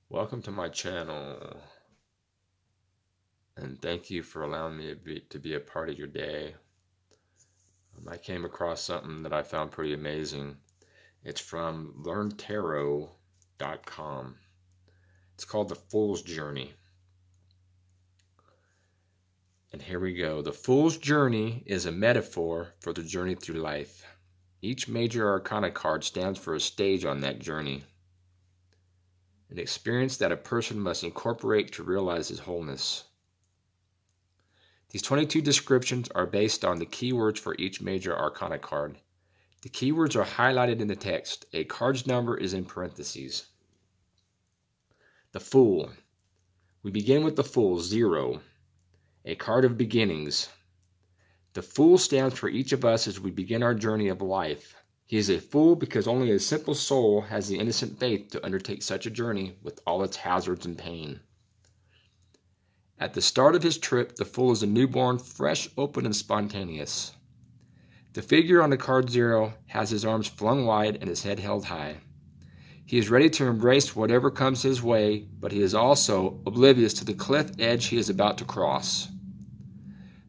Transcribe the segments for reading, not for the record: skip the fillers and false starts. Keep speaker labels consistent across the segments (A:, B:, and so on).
A: Welcome to my channel, and thank you for allowing me to be a part of your day. I came across something that I found pretty amazing. It's from learntarot.com. It's called The Fool's Journey. And here we go. The Fool's Journey is a metaphor for the journey through life. Each major arcana card stands for a stage on that journey, an experience that a person must incorporate to realize his wholeness. These 22 descriptions are based on the keywords for each major arcana card. The keywords are highlighted in the text. A card's number is in parentheses. The Fool. We begin with the Fool, 0, a card of beginnings. The Fool stands for each of us as we begin our journey of life. He is a fool because only a simple soul has the innocent faith to undertake such a journey with all its hazards and pain. At the start of his trip, the Fool is a newborn, fresh, open, and spontaneous. The figure on the card 0 has his arms flung wide and his head held high. He is ready to embrace whatever comes his way, but he is also oblivious to the cliff edge he is about to cross.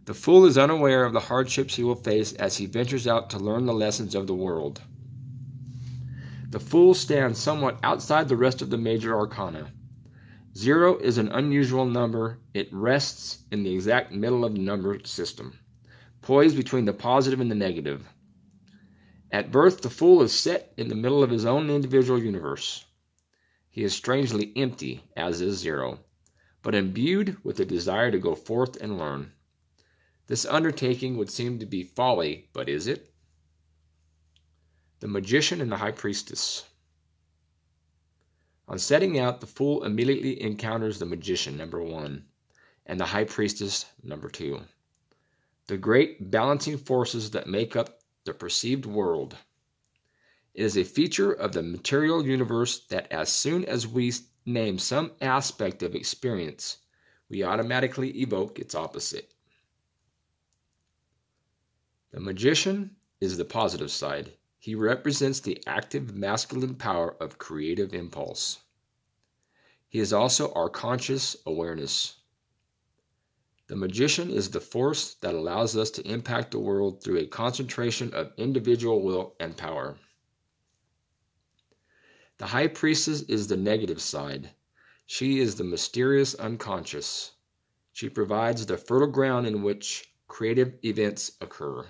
A: The Fool is unaware of the hardships he will face as he ventures out to learn the lessons of the world. The Fool stands somewhat outside the rest of the major arcana. 0 is an unusual number. It rests in the exact middle of the number system, poised between the positive and the negative. At birth, the Fool is set in the middle of his own individual universe. He is strangely empty, as is 0, but imbued with a desire to go forth and learn. This undertaking would seem to be folly, but is it? The Magician and the High Priestess. On setting out, the Fool immediately encounters the Magician, number 1, and the High Priestess, number 2, the great balancing forces that make up the perceived world. It is a feature of the material universe that as soon as we name some aspect of experience, we automatically evoke its opposite. The Magician is the positive side. He represents the active masculine power of creative impulse. He is also our conscious awareness. The Magician is the force that allows us to impact the world through a concentration of individual will and power. The High Priestess is the negative side. She is the mysterious unconscious. She provides the fertile ground in which creative events occur.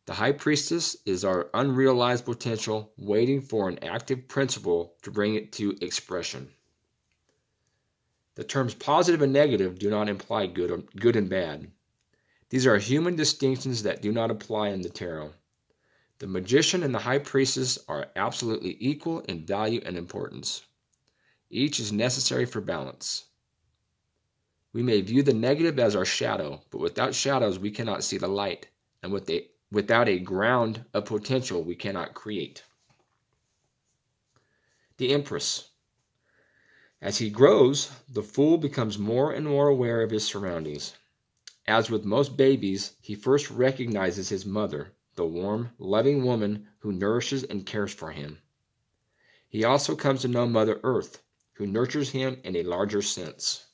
A: The High Priestess is our unrealized potential waiting for an active principle to bring it to expression. The terms positive and negative do not imply good and bad. These are human distinctions that do not apply in the tarot. The Magician and the High Priestess are absolutely equal in value and importance. Each is necessary for balance. We may view the negative as our shadow, but without shadows we cannot see the light, and without a ground of potential we cannot create. The Empress. As he grows, the Fool becomes more and more aware of his surroundings. As with most babies, he first recognizes his mother, the warm, loving woman who nourishes and cares for him. He also comes to know Mother Earth, who nurtures him in a larger sense.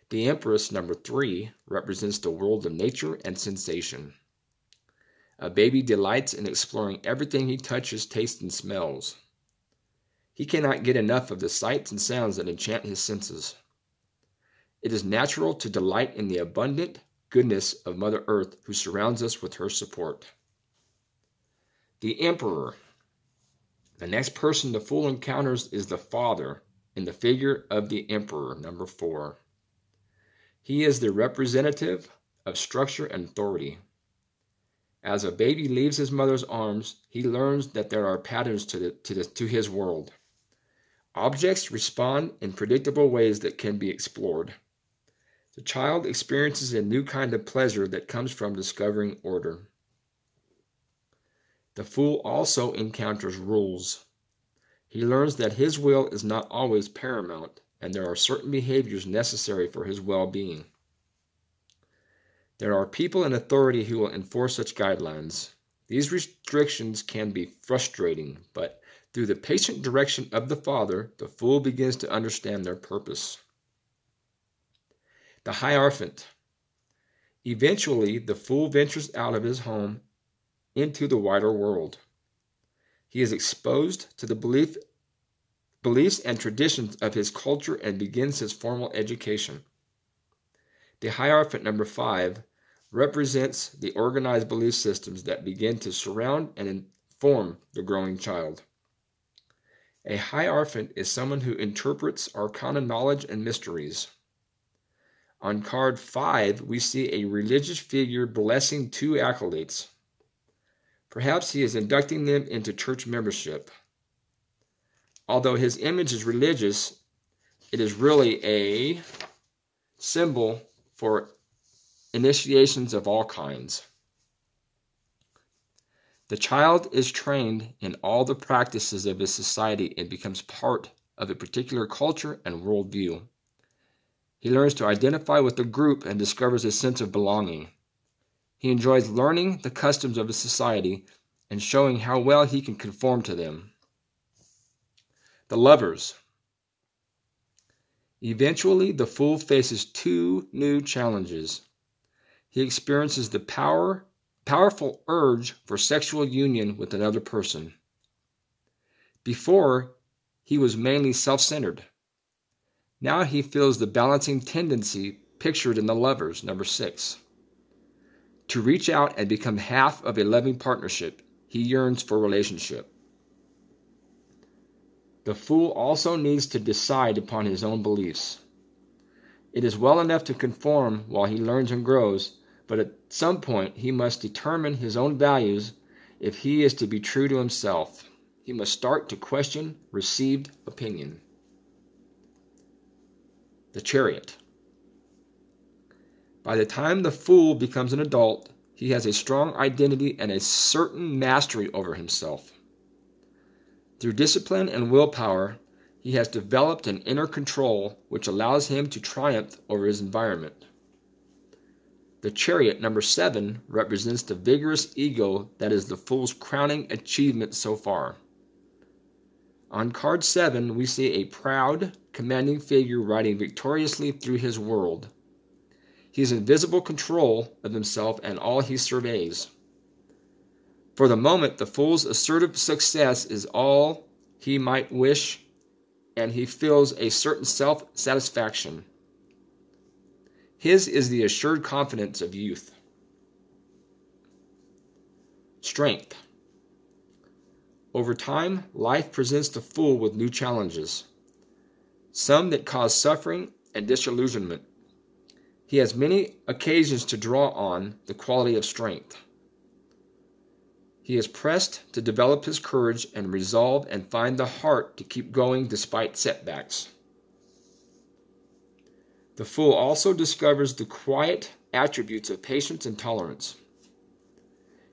A: The Empress, number 3, represents the world of nature and sensation. A baby delights in exploring everything he touches, tastes, and smells. He cannot get enough of the sights and sounds that enchant his senses. It is natural to delight in the abundant goodness of Mother Earth, who surrounds us with her support. The Emperor. The next person the Fool encounters is the Father in the figure of the Emperor, number 4. He is the representative of structure and authority. As a baby leaves his mother's arms, he learns that there are patterns to his world. Objects respond in predictable ways that can be explored. The child experiences a new kind of pleasure that comes from discovering order. The Fool also encounters rules. He learns that his will is not always paramount, and there are certain behaviors necessary for his well-being. There are people in authority who will enforce such guidelines. These restrictions can be frustrating, but Through the patient direction of the Father, the fool begins to understand their purpose. The Hierophant. Eventually, the fool ventures out of his home into the wider world. He is exposed to the beliefs and traditions of his culture and begins his formal education. The Hierophant number 5 represents the organized belief systems that begin to surround and inform the growing child. A Hierophant is someone who interprets arcana knowledge and mysteries. On card 5, we see a religious figure blessing 2 acolytes. Perhaps he is inducting them into church membership. Although his image is religious, it is really a symbol for initiations of all kinds. The child is trained in all the practices of his society and becomes part of a particular culture and worldview. He learns to identify with the group and discovers a sense of belonging. He enjoys learning the customs of his society and showing how well he can conform to them. The Lovers. Eventually, the fool faces 2 new challenges. He experiences the powerful urge for sexual union with another person. Before, he was mainly self-centered. Now he feels the balancing tendency pictured in the Lovers, number 6. To reach out and become half of a loving partnership, he yearns for relationship. The fool also needs to decide upon his own beliefs. It is well enough to conform while he learns and grows, but at some point he must determine his own values if he is to be true to himself. He must start to question received opinion. The Chariot. By the time the fool becomes an adult, he has a strong identity and a certain mastery over himself. Through discipline and willpower, he has developed an inner control which allows him to triumph over his environment. The Chariot, number 7, represents the vigorous ego that is the fool's crowning achievement so far. On card 7, we see a proud, commanding figure riding victoriously through his world. He is in visible control of himself and all he surveys. For the moment, the fool's assertive success is all he might wish, and he feels a certain self-satisfaction. His is the assured confidence of youth. Strength. Over time, life presents the fool with new challenges, some that cause suffering and disillusionment. He has many occasions to draw on the quality of strength. He is pressed to develop his courage and resolve and find the heart to keep going despite setbacks. The fool also discovers the quiet attributes of patience and tolerance.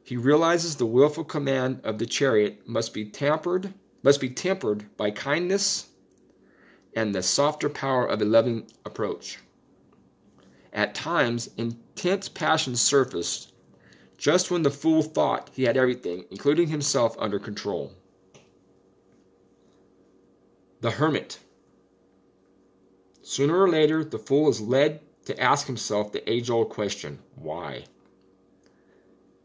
A: He realizes the willful command of the Chariot must be tempered by kindness and the softer power of a loving approach. At times, intense passions surfaced just when the fool thought he had everything, including himself, under control. The Hermit. Sooner or later, the fool is led to ask himself the age-old question, why?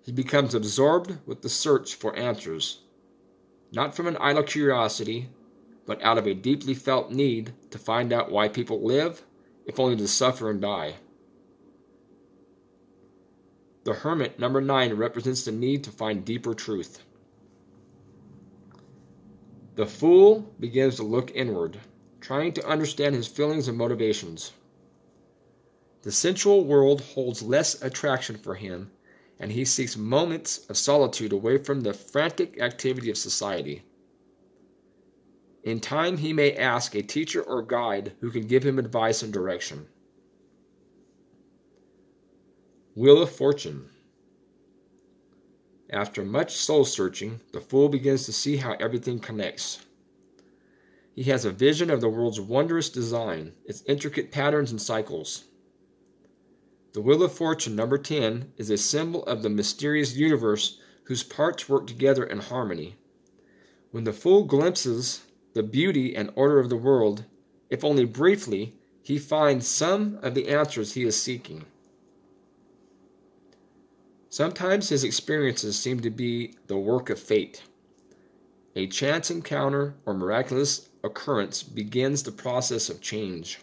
A: He becomes absorbed with the search for answers, not from an idle curiosity, but out of a deeply felt need to find out why people live, if only to suffer and die. The Hermit, number 9, represents the need to find deeper truth. The fool begins to look inward, trying to understand his feelings and motivations. The sensual world holds less attraction for him, and he seeks moments of solitude away from the frantic activity of society. In time, he may ask a teacher or guide who can give him advice and direction. Wheel of Fortune. After much soul-searching, the fool begins to see how everything connects. He has a vision of the world's wondrous design, its intricate patterns and cycles. The Wheel of Fortune, number 10, is a symbol of the mysterious universe whose parts work together in harmony. When the fool glimpses the beauty and order of the world, if only briefly, he finds some of the answers he is seeking. Sometimes his experiences seem to be the work of fate. A chance encounter or miraculous occurrence begins the process of change.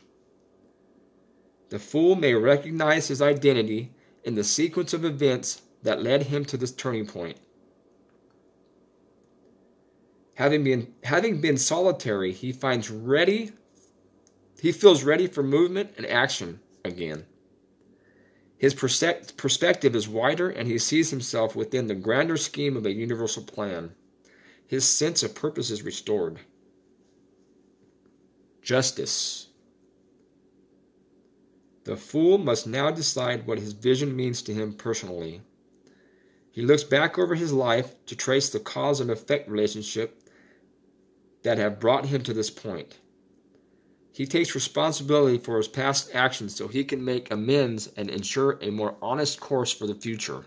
A: The fool may recognize his identity in the sequence of events that led him to this turning point. Having been solitary, he feels ready for movement and action again. His perspective is wider, and he sees himself within the grander scheme of a universal plan. His sense of purpose is restored. Justice. The fool must now decide what his vision means to him personally. He looks back over his life to trace the cause and effect relationship that have brought him to this point. He takes responsibility for his past actions so he can make amends and ensure a more honest course for the future.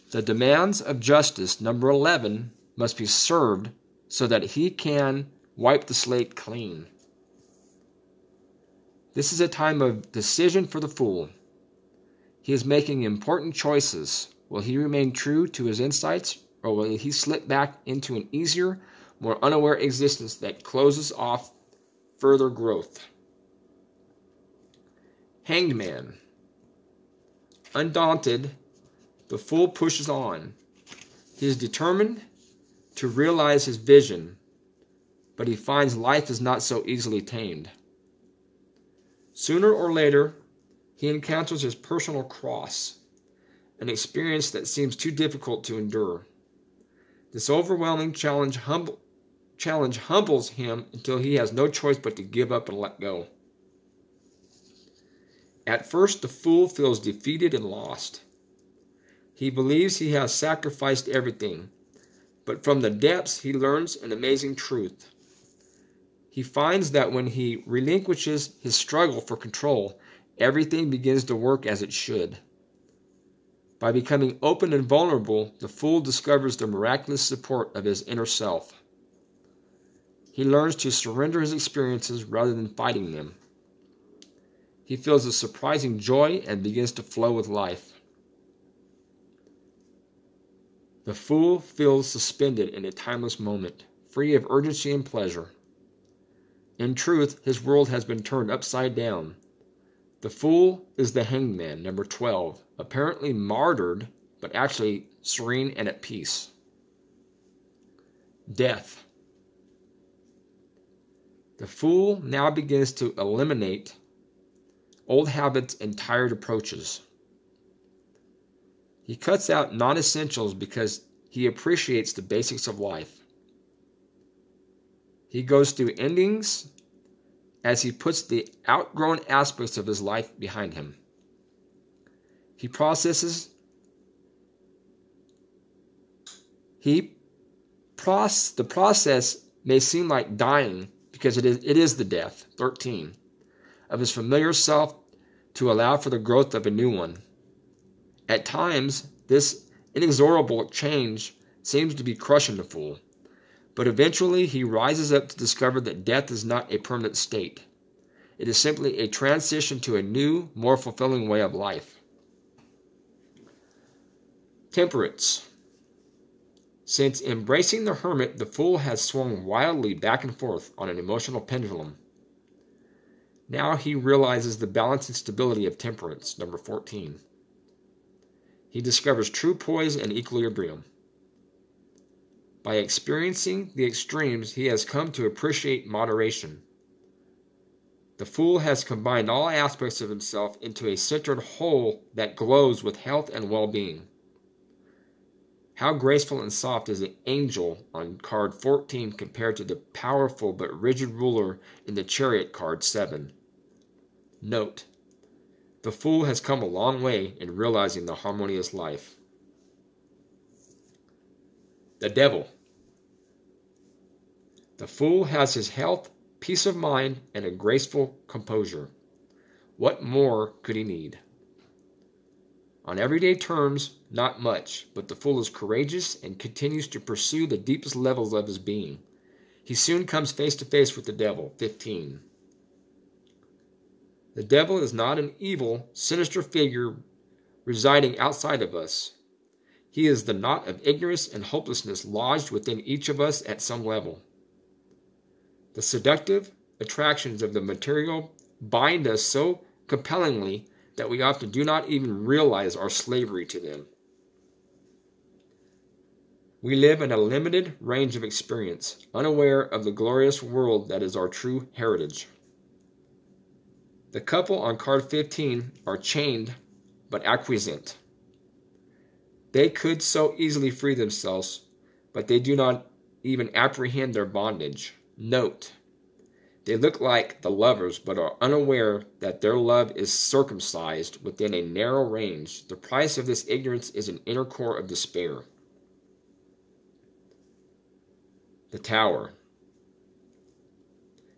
A: The demands of justice, number 11, must be served so that he can wipe the slate clean. This is a time of decision for the fool. He is making important choices. Will he remain true to his insights, or will he slip back into an easier, more unaware existence that closes off further growth? Hanged Man. Undaunted, the fool pushes on. He is determined to realize his vision, but he finds life is not so easily tamed. Sooner or later, he encounters his personal cross, an experience that seems too difficult to endure. This overwhelming challenge humbles him until he has no choice but to give up and let go. At first, the fool feels defeated and lost. He believes he has sacrificed everything, but from the depths he learns an amazing truth. He finds that when he relinquishes his struggle for control, everything begins to work as it should. By becoming open and vulnerable, the fool discovers the miraculous support of his inner self. He learns to surrender his experiences rather than fighting them. He feels a surprising joy and begins to flow with life. The fool feels suspended in a timeless moment, free of urgency and pleasure. In truth, his world has been turned upside down. The fool is the hanged man, number 12, apparently martyred, but actually serene and at peace. Death. The fool now begins to eliminate old habits and tired approaches. He cuts out non-essentials because he appreciates the basics of life. He goes through endings as he puts the outgrown aspects of his life behind him. He processes. The process may seem like dying because it is the death, 13, of his familiar self to allow for the growth of a new one. At times, this inexorable change seems to be crushing the fool, but eventually he rises up to discover that death is not a permanent state. It is simply a transition to a new, more fulfilling way of life. Temperance. Since embracing the hermit, the fool has swung wildly back and forth on an emotional pendulum. Now he realizes the balance and stability of temperance, number 14. He discovers true poise and equilibrium. By experiencing the extremes, he has come to appreciate moderation. The fool has combined all aspects of himself into a centered whole that glows with health and well-being. How graceful and soft is the angel on card 14 compared to the powerful but rigid ruler in the chariot card 7. Note: the fool has come a long way in realizing the harmonious life. The devil. The fool has his health, peace of mind, and a graceful composure. What more could he need? On everyday terms, not much, but the fool is courageous and continues to pursue the deepest levels of his being. He soon comes face to face with the devil. 15. The devil is not an evil, sinister figure residing outside of us. He is the knot of ignorance and hopelessness lodged within each of us at some level. The seductive attractions of the material bind us so compellingly that we often do not even realize our slavery to them. We live in a limited range of experience, unaware of the glorious world that is our true heritage. The couple on card 15 are chained but acquiescent. They could so easily free themselves, but they do not even apprehend their bondage. Note, they look like the lovers, but are unaware that their love is circumcised within a narrow range. The price of this ignorance is an inner core of despair. The Tower.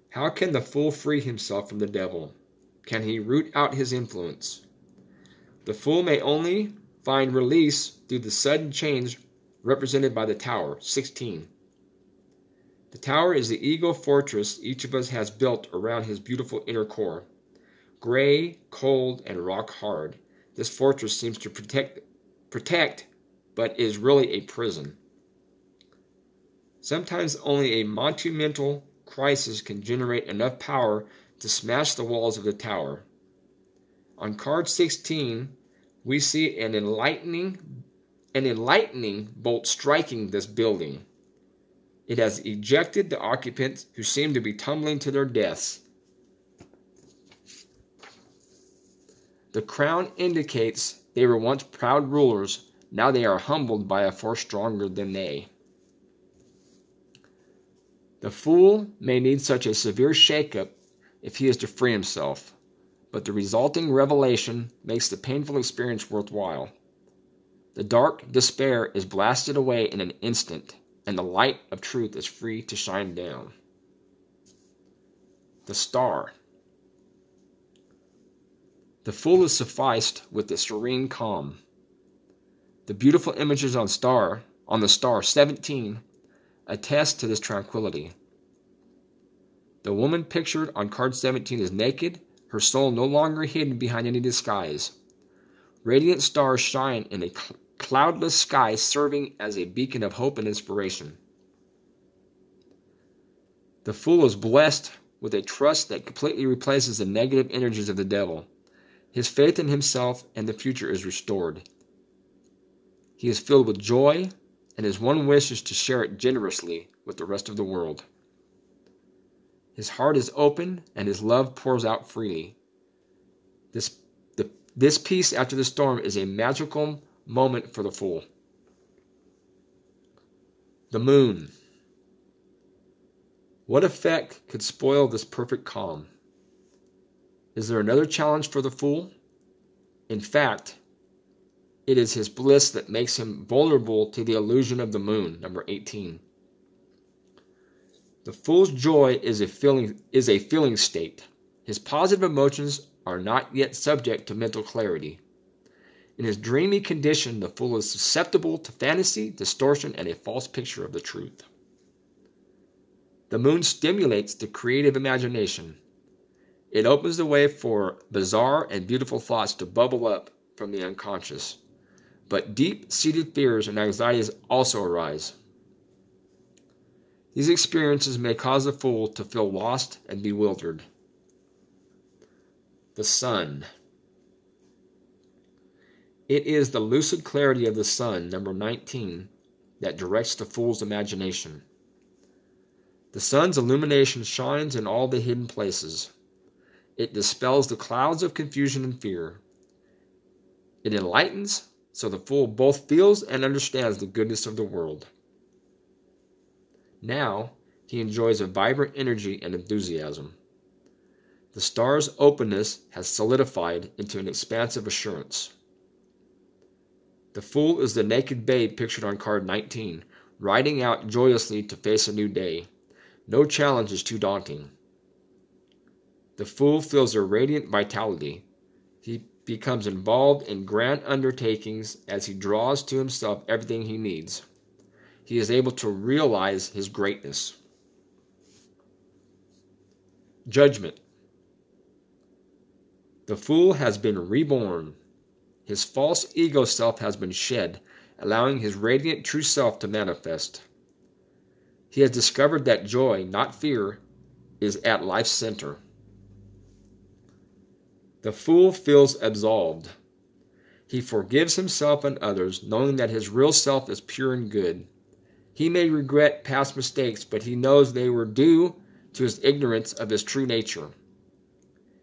A: How can the fool free himself from the devil? Can he root out his influence? The fool may only find release through the sudden change represented by the Tower. 16. The Tower is the ego fortress each of us has built around his beautiful inner core. Gray, cold, and rock hard, this fortress seems to protect, but is really a prison. Sometimes only a monumental crisis can generate enough power to smash the walls of the Tower. On card 16, we see an enlightening bolt striking this building. It has ejected the occupants who seem to be tumbling to their deaths. The crown indicates they were once proud rulers. Now they are humbled by a force stronger than they. The fool may need such a severe shakeup if he is to free himself, but the resulting revelation makes the painful experience worthwhile. The dark despair is blasted away in an instant, and the light of truth is free to shine down. The Star. The fool is sufficed with the serene calm. The beautiful images on the star 17 attest to this tranquility. The woman pictured on card 17 is naked, her soul no longer hidden behind any disguise. Radiant stars shine in a cloudless sky, serving as a beacon of hope and inspiration. The fool is blessed with a trust that completely replaces the negative energies of the devil. His faith in himself and the future is restored. He is filled with joy, and his one wish is to share it generously with the rest of the world. His heart is open, and his love pours out freely. This peace after the storm is a magical moment for the fool. The Moon. What effect could spoil this perfect calm? Is there another challenge for the fool? In fact, it is his bliss that makes him vulnerable to the illusion of the moon. Number 18. The fool's joy is a feeling state. His positive emotions are not yet subject to mental clarity. In his dreamy condition, the fool is susceptible to fantasy, distortion, and a false picture of the truth. The moon stimulates the creative imagination. It opens the way for bizarre and beautiful thoughts to bubble up from the unconscious. But deep-seated fears and anxieties also arise. These experiences may cause the fool to feel lost and bewildered. The Sun. It is the lucid clarity of the sun, number 19, that directs the fool's imagination. The sun's illumination shines in all the hidden places. It dispels the clouds of confusion and fear. It enlightens, so the fool both feels and understands the goodness of the world. Now, he enjoys a vibrant energy and enthusiasm. The star's openness has solidified into an expansive assurance. The fool is the naked babe pictured on card 19, riding out joyously to face a new day. No challenge is too daunting. The fool feels a radiant vitality. He becomes involved in grand undertakings as he draws to himself everything he needs. He is able to realize his greatness. Judgment. The fool has been reborn. His false ego self has been shed, allowing his radiant true self to manifest. He has discovered that joy, not fear, is at life's center. The fool feels absolved. He forgives himself and others, knowing that his real self is pure and good. He may regret past mistakes, but he knows they were due to his ignorance of his true nature.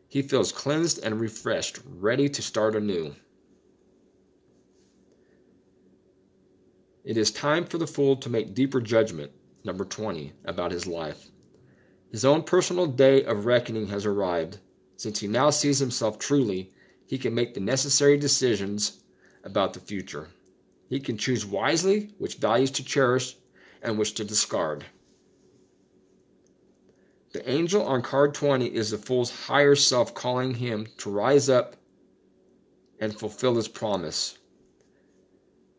A: He feels cleansed and refreshed, ready to start anew. It is time for the fool to make deeper judgment, number 20, about his life. His own personal day of reckoning has arrived. Since he now sees himself truly, he can make the necessary decisions about the future. He can choose wisely which values to cherish and which to discard. The angel on card 20 is the fool's higher self calling him to rise up and fulfill his promise.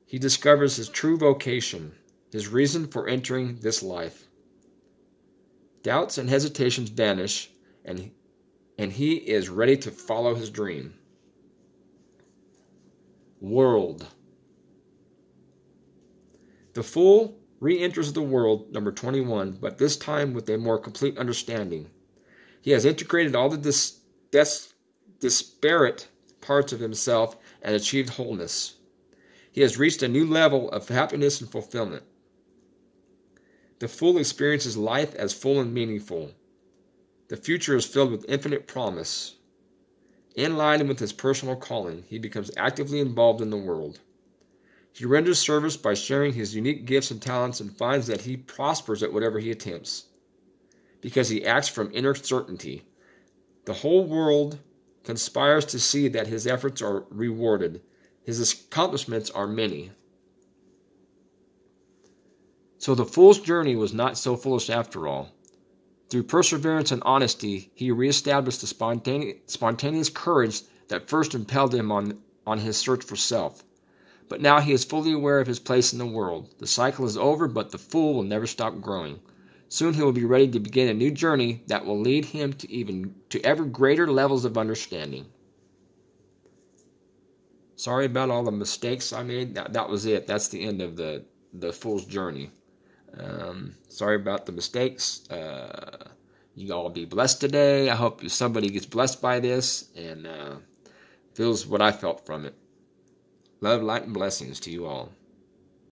A: He discovers his true vocation, his reason for entering this life. Doubts and hesitations vanish, and he is ready to follow his dream. World. The fool re-enters the world, number 21, but this time with a more complete understanding. He has integrated all the disparate parts of himself and achieved wholeness. He has reached a new level of happiness and fulfillment. The fool experiences life as full and meaningful. The future is filled with infinite promise. In line with his personal calling, he becomes actively involved in the world. He renders service by sharing his unique gifts and talents and finds that he prospers at whatever he attempts, because he acts from inner certainty. The whole world conspires to see that his efforts are rewarded. His accomplishments are many. So the fool's journey was not so foolish after all. Through perseverance and honesty, he reestablished the spontaneous courage that first impelled him on his search for self. But now he is fully aware of his place in the world. The cycle is over, but the fool will never stop growing. Soon he will be ready to begin a new journey that will lead him to ever greater levels of understanding. Sorry about all the mistakes I made. That was it. That's the end of the fool's journey. Sorry about the mistakes. You all be blessed today. I hope somebody gets blessed by this and feels what I felt from it. Love, light, and blessings to you all.